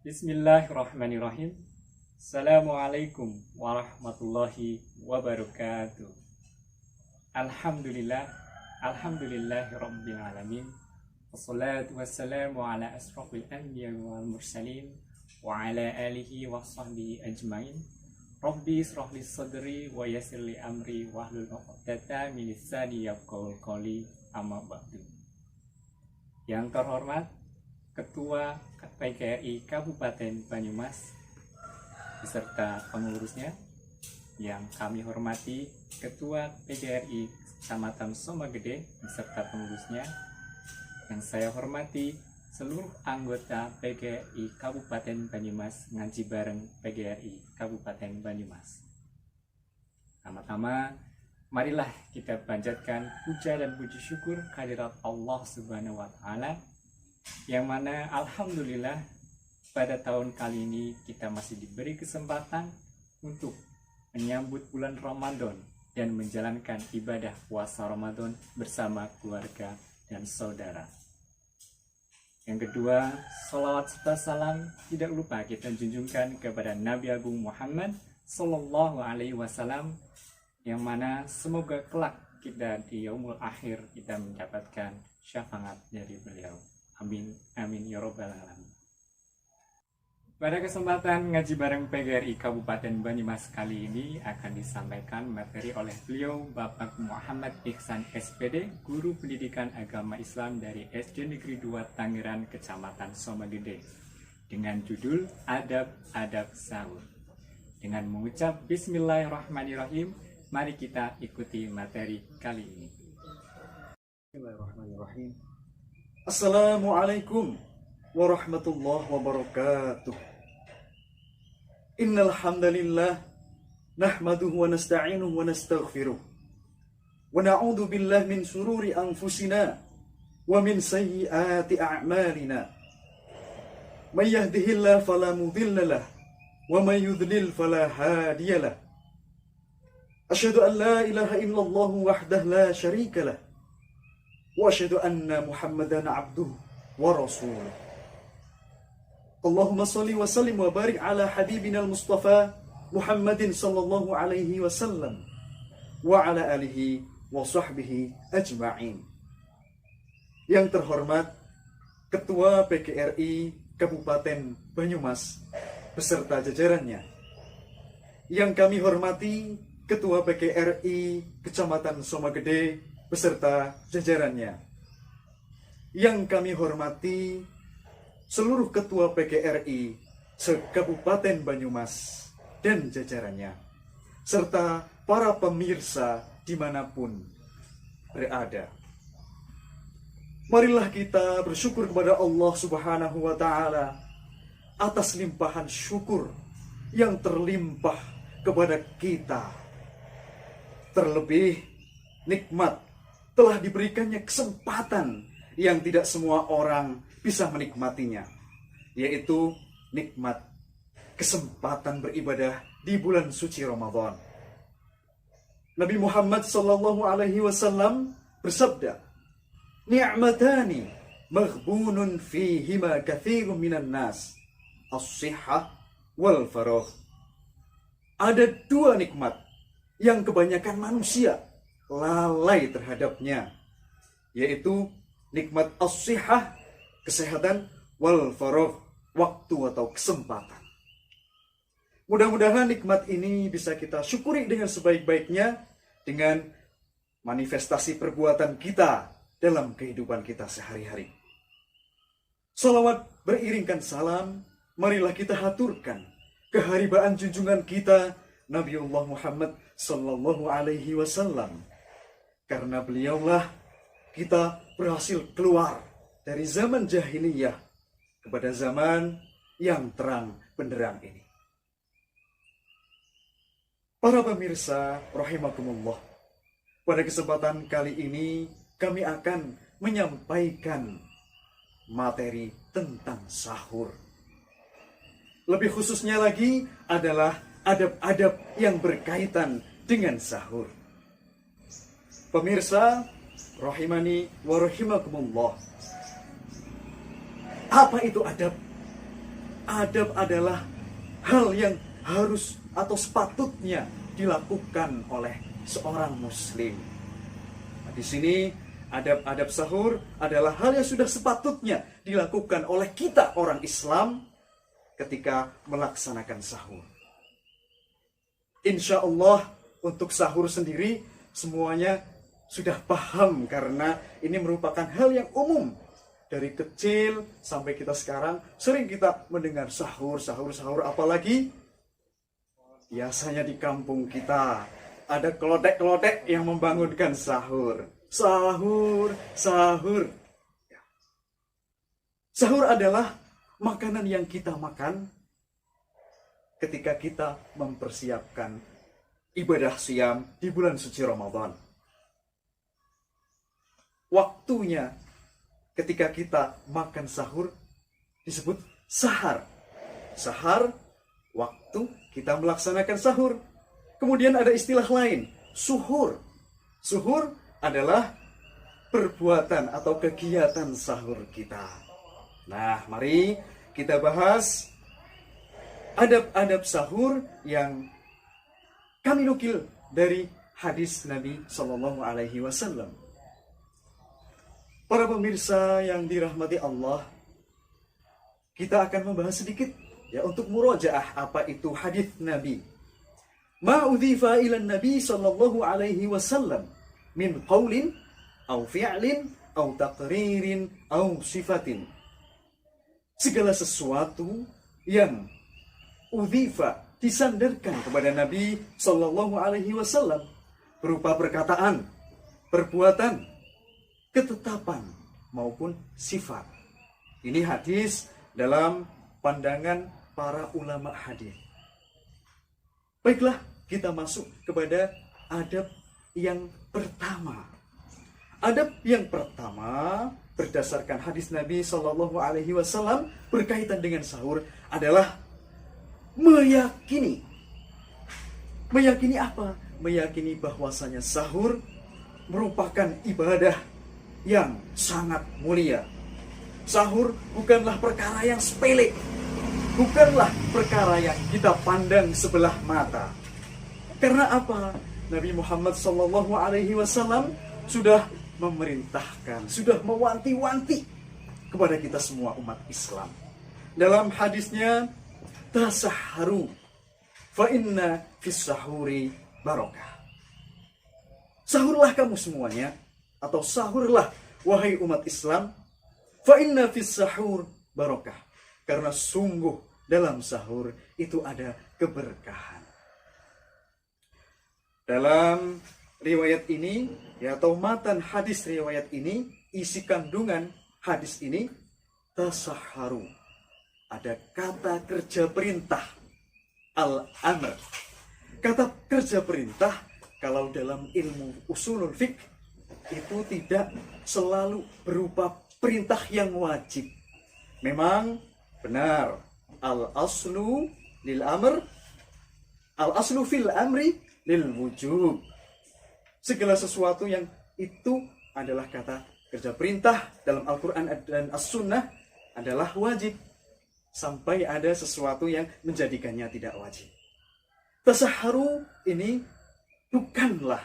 Bismillahirrahmanirrahim. Assalamualaikum warahmatullahi wabarakatuh. Alhamdulillah, alhamdulillahirabbil alamin. Wassalatu wassalamu ala asrofil anbiya wal mursalin wa ala alihi wa sahbihi ajmain. Rabbi israh li sadri wa yassir li amri wahlul 'uqdatam min lisani yafqahul qawli, amma ba'du. Yang terhormat Ketua PGRI Kabupaten Banyumas beserta pengurusnya, yang kami hormati Ketua PGRI Kecamatan Somagede beserta pengurusnya, yang saya hormati seluruh anggota PGRI Kabupaten Banyumas ngaji bareng PGRI Kabupaten Banyumas. Pertama-tama, marilah kita panjatkan puja dan puji syukur kehadirat Allah Subhanahu wa Ta'ala, yang mana alhamdulillah pada tahun kali ini kita masih diberi kesempatan untuk menyambut bulan Ramadan dan menjalankan ibadah puasa Ramadan bersama keluarga dan saudara. Yang kedua, salawat serta salam tidak lupa kita junjungkan kepada Nabi Agung Muhammad Sallallahu Alaihi Wasallam, yang mana semoga kelak kita di yaumul akhir kita mendapatkan syafaat dari beliau. Amin, amin, ya robbal alamin. Pada kesempatan ngaji bareng PGRI Kabupaten Banyumas kali ini akan disampaikan materi oleh beliau Bapak Muhammad Ihsan SPD, Guru Pendidikan Agama Islam dari SD Negeri 2 Tangerang, Kecamatan Somagede, dengan judul Adab-Adab Sahur. Dengan mengucap Bismillahirrahmanirrahim, mari kita ikuti materi kali ini. Bismillahirrahmanirrahim. Assalamualaikum warahmatullahi wabarakatuh. Innal hamdalillah nahmaduhu wa nasta'inuhu wa nastaghfiruh wa na'udzu billahi min shururi anfusina wa min sayyiati a'malina. May yahdihillahu fala mudilla lahu wa may yudlil fala hadiya lahu. Asyhadu an la ilaha illallah wahdahu la syarika lahu wa asyhadu anna Muhammadan abduhu wa rasuluh. Allahumma salli wa sallim wa barik ala habibina al-Mustafa Muhammadin sallallahu alaihi wasallam wa ala alihi wa sahbihi ajma'in. Yang terhormat Ketua PGRI Kabupaten Banyumas beserta jajarannya, yang kami hormati Ketua PGRI Kecamatan Somagede beserta jajarannya, yang kami hormati seluruh ketua PGRI se-Kabupaten Banyumas dan jajarannya, serta para pemirsa dimanapun berada. Marilah kita bersyukur kepada Allah Subhanahu wa Ta'ala atas limpahan syukur yang terlimpah kepada kita. Terlebih nikmat telah diberikannya kesempatan yang tidak semua orang bisa menikmatinya, yaitu nikmat kesempatan beribadah di bulan suci Ramadan. Nabi Muhammad sallallahu alaihi wasallam bersabda, "Ni'matani maghbunun fihima katsirun minan nas, as-sihhah wal faragh." Ada dua nikmat yang kebanyakan manusia lalai terhadapnya, yaitu nikmat as-sihhah, kesehatan, wal faragh, waktu atau kesempatan. Mudah-mudahan nikmat ini bisa kita syukuri dengan sebaik-baiknya dengan manifestasi perbuatan kita dalam kehidupan kita sehari-hari. Salawat beriringkan salam, marilah kita haturkan keharibaan junjungan kita Nabiullah Muhammad sallallahu alaihi wasallam. Karena beliaulah kita berhasil keluar dari zaman jahiliyah kepada zaman yang terang benderang ini. Para pemirsa rahimakumullah, pada kesempatan kali ini kami akan menyampaikan materi tentang sahur. Lebih khususnya lagi adalah adab-adab yang berkaitan dengan sahur. Pemirsa rahimani wa rahimakumullah, apa itu adab? adab adalah hal yang harus atau sepatutnya dilakukan oleh seorang muslim. Nah, di sini adab-adab sahur adalah hal yang sudah sepatutnya dilakukan oleh kita orang Islam ketika melaksanakan sahur. Insya Allah untuk sahur sendiri semuanya sudah paham, karena ini merupakan hal yang umum. Dari kecil sampai kita sekarang sering kita mendengar sahur, apalagi biasanya di kampung kita ada kelodek-kelodek yang membangunkan sahur. Sahur. Sahur adalah makanan yang kita makan ketika kita mempersiapkan ibadah siam di bulan suci Ramadan. Waktunya ketika kita makan sahur disebut sahar. Sahar, waktu kita melaksanakan sahur. Kemudian ada istilah lain, suhur. Suhur adalah perbuatan atau kegiatan sahur kita. Nah, mari kita bahas adab-adab sahur yang kami nukil dari hadis Nabi Shallallahu Alaihi Wasallam. Para pemirsa yang dirahmati Allah, kita akan membahas sedikit ya untuk murojaah apa itu hadis Nabi. Ma udhifa ila Nabi sallallahu alaihi wasallam min qaulin aw fi'lin aw taqririn aw sifatin. Segala sesuatu yang udhifa disandarkan kepada Nabi sallallahu alaihi wasallam berupa perkataan, perbuatan, ketetapan maupun sifat. Ini hadis dalam pandangan para ulama hadis. Baiklah, kita masuk kepada adab yang pertama. Adab yang pertama berdasarkan hadis Nabi Shallallahu Alaihi Wasallam berkaitan dengan sahur adalah meyakini. Meyakini apa? Meyakini bahwasanya sahur merupakan ibadah yang sangat mulia. Sahur bukanlah perkara yang sepele, bukanlah perkara yang kita pandang sebelah mata. Karena apa? Nabi Muhammad SAW sudah memerintahkan, sudah mewanti-wanti kepada kita semua umat Islam. Dalam hadisnya, tasahharu fa inna fis sahuri barokah. Sahurlah kamu semuanya, atau sahurlah wahai umat Islam, fa inna fis sahur barokah, karena sungguh dalam sahur itu ada keberkahan. Dalam riwayat ini ya, atau matan hadis riwayat ini, isi kandungan hadis ini tasahharu, ada kata kerja perintah al-amr. Kata kerja perintah kalau dalam ilmu usulul fiqh itu tidak selalu berupa perintah yang wajib. Memang benar, al-aslu lil amr, al-aslu fil amri lil wujub. Segala sesuatu yang itu adalah kata kerja perintah dalam Al-Quran dan As-Sunnah adalah wajib, sampai ada sesuatu yang menjadikannya tidak wajib. Tasahharu ini bukanlah,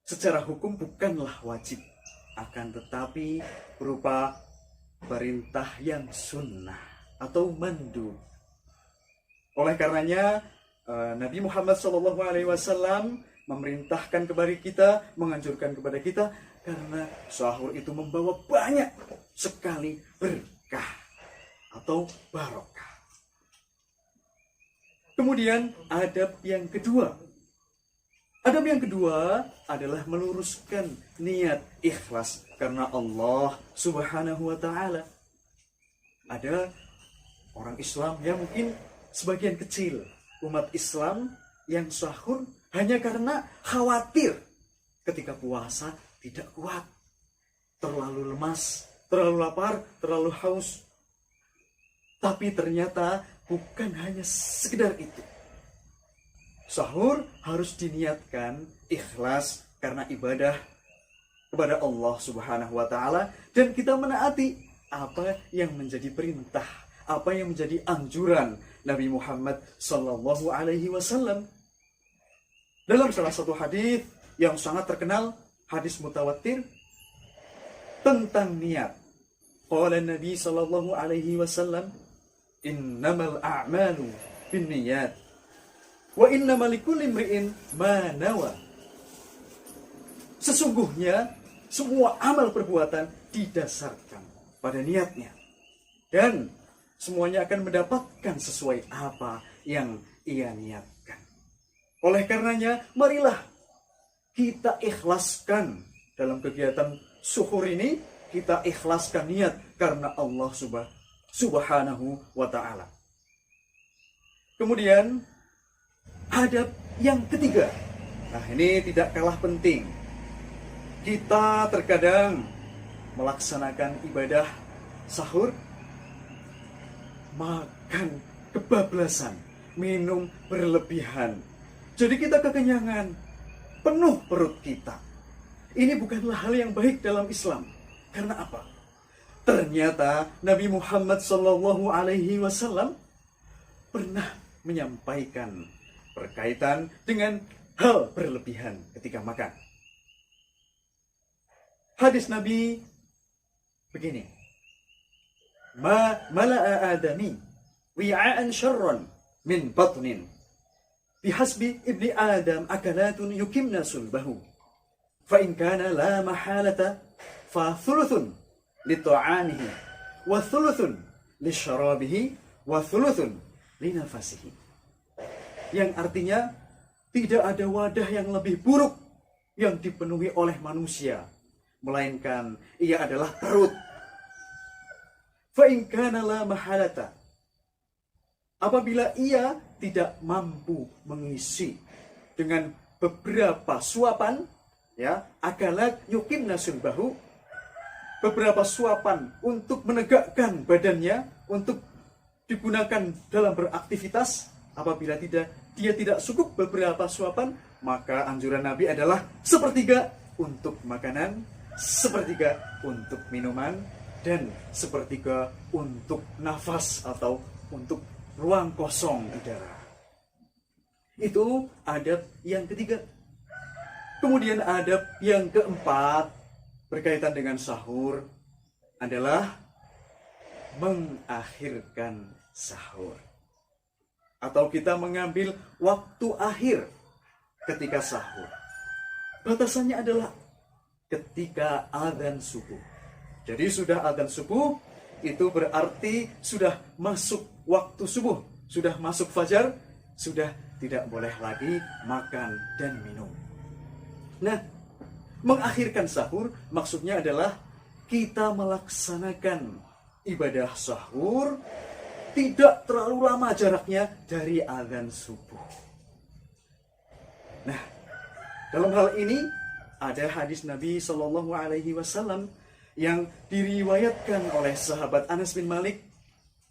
secara hukum bukanlah wajib, akan tetapi berupa perintah yang sunnah atau mandub. Oleh karenanya Nabi Muhammad SAW memerintahkan kepada kita, menganjurkan kepada kita, karena sahur itu membawa banyak sekali berkah atau barokah. Kemudian adab yang kedua. Adab yang kedua adalah meluruskan niat ikhlas karena Allah Subhanahu wa Ta'ala. Ada orang Islam yang mungkin sebagian kecil umat Islam yang sahur hanya karena khawatir ketika puasa tidak kuat, terlalu lemas, terlalu lapar, terlalu haus. Tapi ternyata bukan hanya sekedar itu. Sahur harus diniatkan ikhlas karena ibadah kepada Allah Subhanahu wa Ta'ala, dan kita menaati apa yang menjadi perintah, apa yang menjadi anjuran Nabi Muhammad Sallallahu Alaihi Wasallam. Dalam salah satu hadis yang sangat terkenal, hadis mutawatir tentang niat, qala Nabi Sallallahu Alaihi Wasallam, innamal a'malu binniyat wa innamal likulli imri'in ma nawa. Sesungguhnya semua amal perbuatan didasarkan pada niatnya, dan semuanya akan mendapatkan sesuai apa yang ia niatkan. Oleh karenanya, marilah kita ikhlaskan dalam kegiatan syukur ini, kita ikhlaskan niat karena Allah Subhanahu wa ta'ala. Kemudian adab yang ketiga. Nah, ini tidak kalah penting. Kita terkadang melaksanakan ibadah sahur, makan kebablasan, minum berlebihan. Jadi kita kekenyangan, penuh perut kita. Ini bukanlah hal yang baik dalam Islam. Karena apa? Ternyata Nabi Muhammad Sallallahu Alaihi Wasallam pernah menyampaikan berkaitan dengan hal berlebihan ketika makan. Hadis Nabi begini, ma mala'a adami wi'a'an syarran min batnin bihasbi ibni adam akalatun yukimna sulbahu fa in kana la mahalata fa thuluthun li ta'amihi wa thuluthun li syarabihi wa thuluthun li nafasihi. Yang artinya, tidak ada wadah yang lebih buruk yang dipenuhi oleh manusia, melainkan ia adalah perut. Fa in kana la mahalata, apabila ia tidak mampu mengisi dengan beberapa suapan, ya, akalat yuqimna sulbahu, beberapa suapan untuk menegakkan badannya, untuk digunakan dalam beraktivitas. Apabila dia tidak cukup beberapa suapan, maka anjuran Nabi adalah sepertiga untuk makanan, sepertiga untuk minuman, dan sepertiga untuk nafas atau untuk ruang kosong udara. Itu adab yang ketiga. Kemudian adab yang keempat berkaitan dengan sahur adalah mengakhirkan sahur. Atau kita mengambil waktu akhir ketika sahur. Batasannya adalah ketika azan subuh. Jadi sudah azan subuh, itu berarti sudah masuk waktu subuh, sudah masuk fajar, sudah tidak boleh lagi makan dan minum. Nah, mengakhirkan sahur maksudnya adalah kita melaksanakan ibadah sahur tidak terlalu lama jaraknya dari azan subuh. Nah, dalam hal ini ada hadis Nabi Shallallahu Alaihi Wasallam yang diriwayatkan oleh sahabat Anas bin Malik,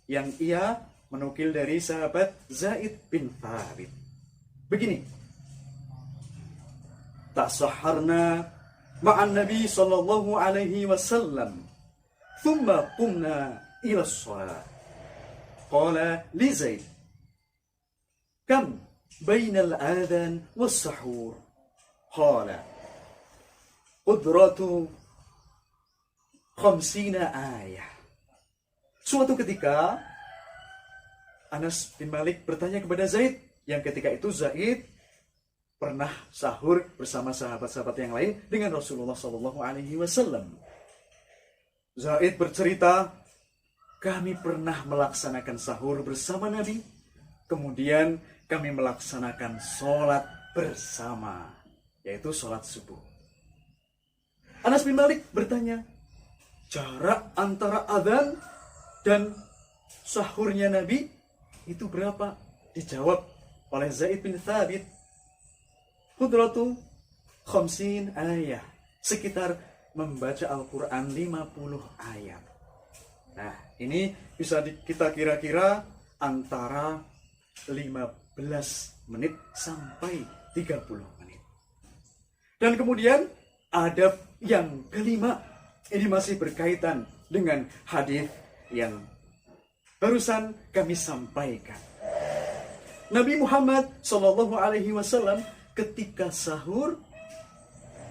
yang ia menukil dari sahabat Zaid bin Thabit. Begini, tasahharna ma'an Nabi Shallallahu Alaihi Wasallam, thumma qumna ila shalah. Qala li Zaid, kam bainal adhan was sahur? Qala qudratu 50 ayah. Suatu ketika Anas bin Malik bertanya kepada Zaid, yang ketika itu Zaid pernah sahur bersama sahabat-sahabat yang lain dengan Rasulullah SAW. Zaid bercerita, kami pernah melaksanakan sahur bersama Nabi, kemudian kami melaksanakan sholat bersama, yaitu sholat subuh. Anas bin Malik bertanya, jarak antara adzan dan sahurnya Nabi itu berapa? Dijawab oleh Zaid bin Thabit, qudratu 50 ayat, sekitar membaca Al-Quran 50 ayat. Nah, ini bisa kita kira-kira antara 15 menit sampai 30 menit. Dan kemudian adab yang kelima, ini masih berkaitan dengan hadis yang barusan kami sampaikan. Nabi Muhammad Shallallahu Alaihi Wasallam ketika sahur,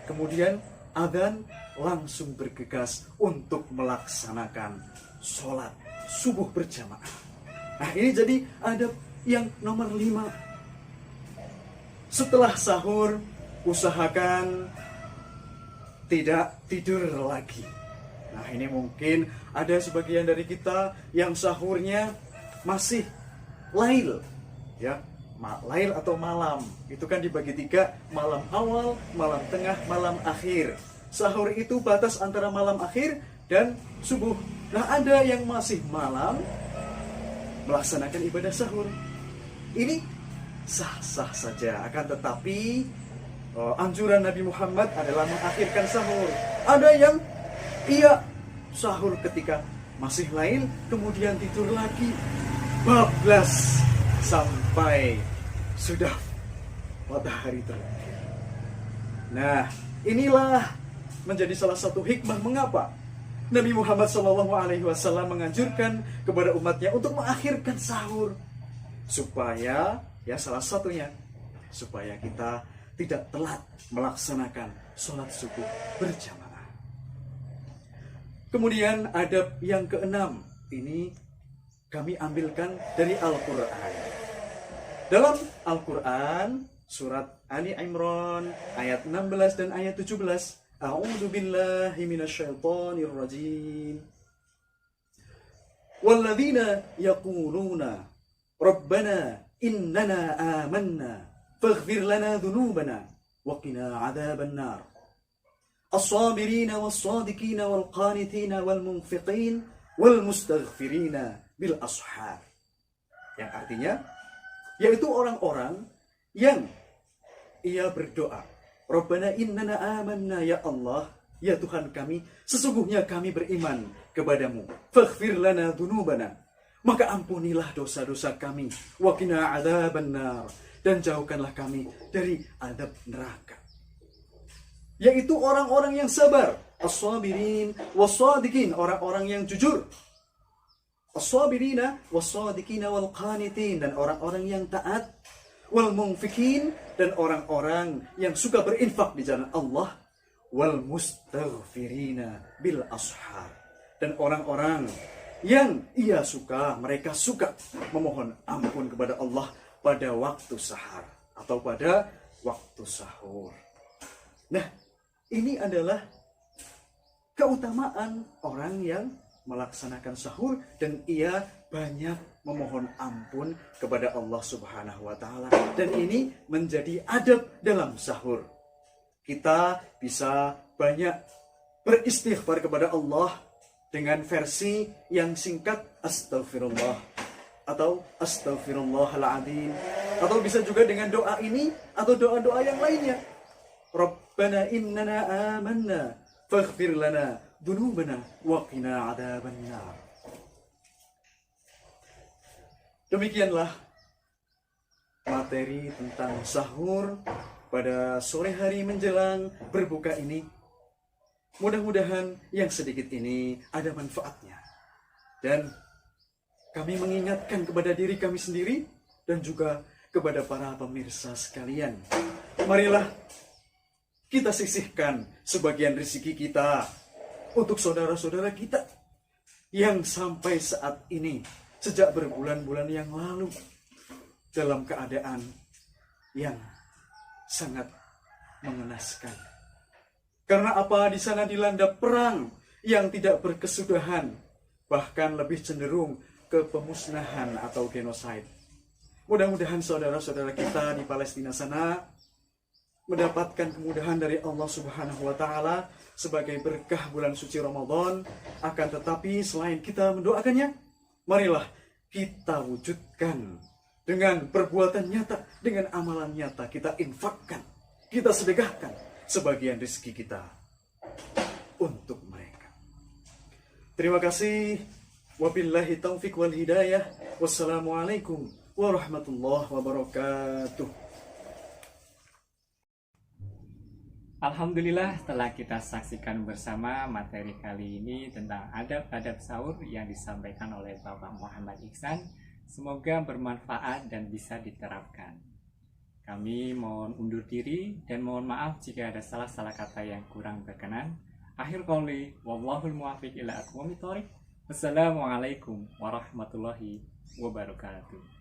kemudian adzan, langsung bergegas untuk melaksanakan sholat subuh berjamaah. Nah, ini jadi adab yang nomor 5. Setelah sahur, usahakan tidak tidur lagi. Nah, ini mungkin ada sebagian dari kita yang sahurnya masih lail, ya, lail atau malam. Itu kan dibagi 3, malam awal, malam tengah, malam akhir. Sahur itu batas antara malam akhir dan subuh. Nah, ada yang masih malam melaksanakan ibadah sahur. Ini sah-sah saja, akan tetapi anjuran Nabi Muhammad adalah mengakhirkan sahur. Ada yang sahur ketika masih lain, kemudian tidur lagi, bablas sampai sudah matahari terbit. Nah, inilah menjadi salah satu hikmah mengapa Nabi Muhammad SAW menganjurkan kepada umatnya untuk mengakhirkan sahur, supaya, ya salah satunya, supaya kita tidak telat melaksanakan sholat subuh berjamaah. Kemudian adab yang ke-6, ini kami ambilkan dari Al-Quran. Dalam Al-Quran, surat Ali Imran, ayat 16 dan ayat 17, A'udzu billahi minasyaitonir rajim. Walladzina yaquluna Rabbana innana amanna faghfir lana dhunubana wa qina 'adzaban nar. As-sabirina was-sadiqina wal-qanitina wal-munfiqin wal-mustaghfirina bil ashar. Yang artinya yaitu orang-orang yang ia berdoa, Rabbana innana amanna, ya Allah, ya Tuhan kami, sesungguhnya kami beriman kepadamu. Faghfir lana dzunubana, maka ampunilah dosa-dosa kami. Wa qina adzaban nar, dan jauhkanlah kami dari azab neraka. Yaitu orang-orang yang sabar, as-sabirin was-sadiqin, orang-orang yang jujur. As-sabirina was-sadiqina wal-qanitin, dan orang-orang yang taat. Wal-munfiqin, dan orang-orang yang suka berinfak di jalan Allah. Wal-mustaghfirina bil ashar, dan orang-orang yang mereka suka memohon ampun kepada Allah pada waktu sahar atau pada waktu sahur. Nah, ini adalah keutamaan orang yang melaksanakan sahur dan ia banyak memohon ampun kepada Allah Subhanahu wa taala, dan ini menjadi adab dalam sahur. Kita bisa banyak beristighfar kepada Allah dengan versi yang singkat, astagfirullah atau astaghfirullahaladzim, atau bisa juga dengan doa ini atau doa-doa yang lainnya. Rabbana innana amanna faghfir lana dzunubana wa qina adzaban nar. Demikianlah materi tentang sahur pada sore hari menjelang berbuka ini. Mudah-mudahan yang sedikit ini ada manfaatnya. Dan kami mengingatkan kepada diri kami sendiri dan juga kepada para pemirsa sekalian. Marilah kita sisihkan sebagian rezeki kita untuk saudara-saudara kita yang sampai saat ini, sejak berbulan-bulan yang lalu, dalam keadaan yang sangat mengenaskan. Karena apa? Di sana dilanda perang yang tidak berkesudahan, bahkan lebih cenderung ke pemusnahan atau genosida. Mudah-mudahan saudara-saudara kita di Palestina sana mendapatkan kemudahan dari Allah Subhanahu wa taala sebagai berkah bulan suci Ramadan. Akan tetapi selain kita mendoakannya, marilah kita wujudkan dengan perbuatan nyata, dengan amalan nyata. Kita infakkan, kita sedekahkan sebagian rezeki kita untuk mereka. Terima kasih. Wabillahi taufiq wal hidayah. Wassalamualaikum warahmatullahi wabarakatuh. Alhamdulillah telah kita saksikan bersama materi kali ini tentang adab-adab sahur yang disampaikan oleh Bapak Muhammad Iksan. Semoga bermanfaat dan bisa diterapkan. Kami mohon undur diri dan mohon maaf jika ada salah-salah kata yang kurang berkenan. Akhir qouli wallahul muwaffiq ila aqwamit thoriq. Wassalamualaikum warahmatullahi wabarakatuh.